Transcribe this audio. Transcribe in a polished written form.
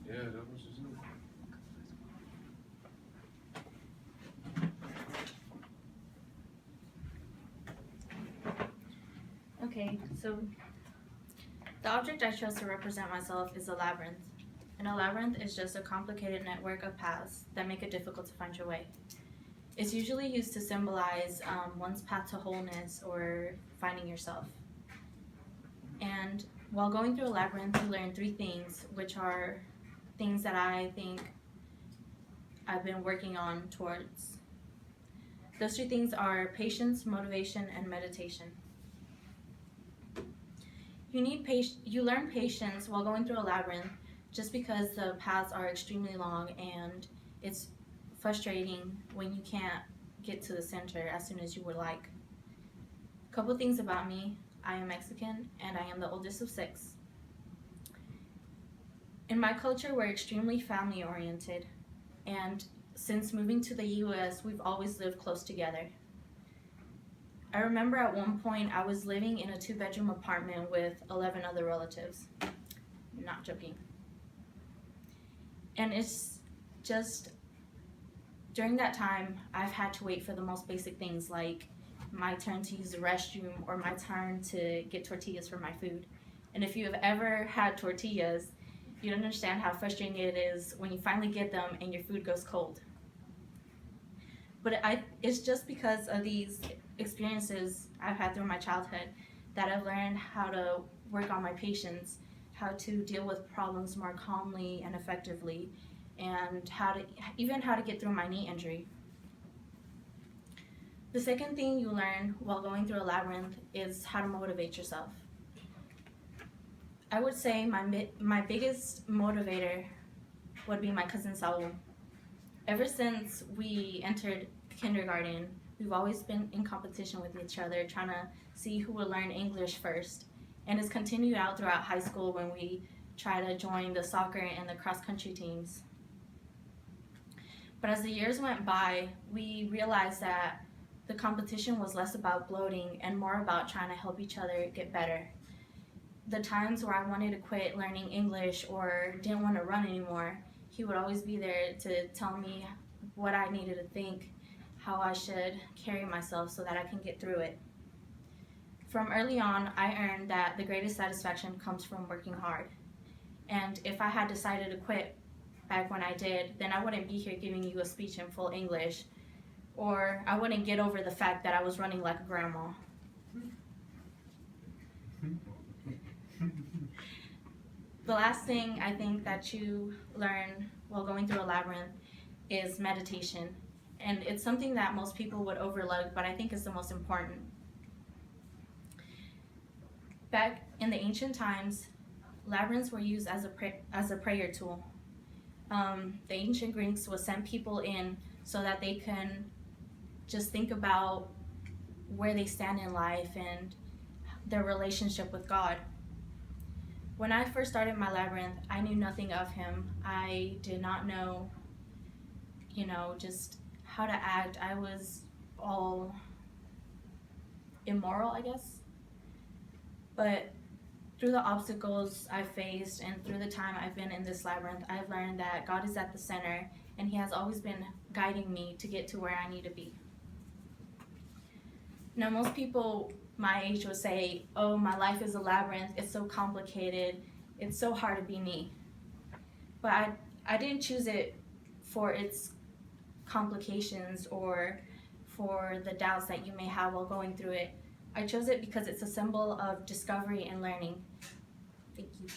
Yeah, that's what she said. Okay, so the object I chose to represent myself is a labyrinth. And a labyrinth is just a complicated network of paths that make it difficult to find your way. It's usually used to symbolize one's path to wholeness or finding yourself. And while going through a labyrinth, you learn three things, which are things that I think I've been working on towards. Those three things are patience, motivation, and meditation. You learn patience while going through a labyrinth just because the paths are extremely long and it's frustrating when you can't get to the center as soon as you would like. A couple things about me: I am Mexican and I am the oldest of six. In my culture, we're extremely family oriented, and since moving to the US, we've always lived close together. I remember at one point I was living in a 2-bedroom apartment with 11 other relatives. Not joking. And it's just during that time, I've had to wait for the most basic things like my turn to use the restroom or my turn to get tortillas for my food. And if you have ever had tortillas, you don't understand how frustrating it is when you finally get them and your food goes cold. But it's just because of these experiences I've had through my childhood that I've learned how to work on my patience, how to deal with problems more calmly and effectively, and how to get through my knee injury. The second thing you learn while going through a labyrinth is how to motivate yourself. I would say my biggest motivator would be my cousin Saul. Ever since we entered kindergarten, we've always been in competition with each other, trying to see who will learn English first. And it's continued out throughout high school when we try to join the soccer and the cross-country teams. But as the years went by, we realized that the competition was less about gloating and more about trying to help each other get better. The times where I wanted to quit learning English or didn't want to run anymore, he would always be there to tell me what I needed to think, how I should carry myself so that I can get through it. From early on, I earned that the greatest satisfaction comes from working hard. And if I had decided to quit back when I did, then I wouldn't be here giving you a speech in full English, or I wouldn't get over the fact that I was running like a grandma. The last thing I think that you learn while going through a labyrinth is meditation. And it's something that most people would overlook, but I think is the most important. Back in the ancient times, labyrinths were used as a prayer tool. The ancient Greeks would send people in so that they can just think about where they stand in life and their relationship with God. When I first started my labyrinth, I knew nothing of him. I did not know, just how to act. I was all immoral, I guess. But through the obstacles I faced and through the time I've been in this labyrinth, I've learned that God is at the center and he has always been guiding me to get to where I need to be. Now, most people my age would say, oh, my life is a labyrinth, it's so complicated, it's so hard to be me. But I didn't choose it for its complications or for the doubts that you may have while going through it. I chose it because it's a symbol of discovery and learning. Thank you.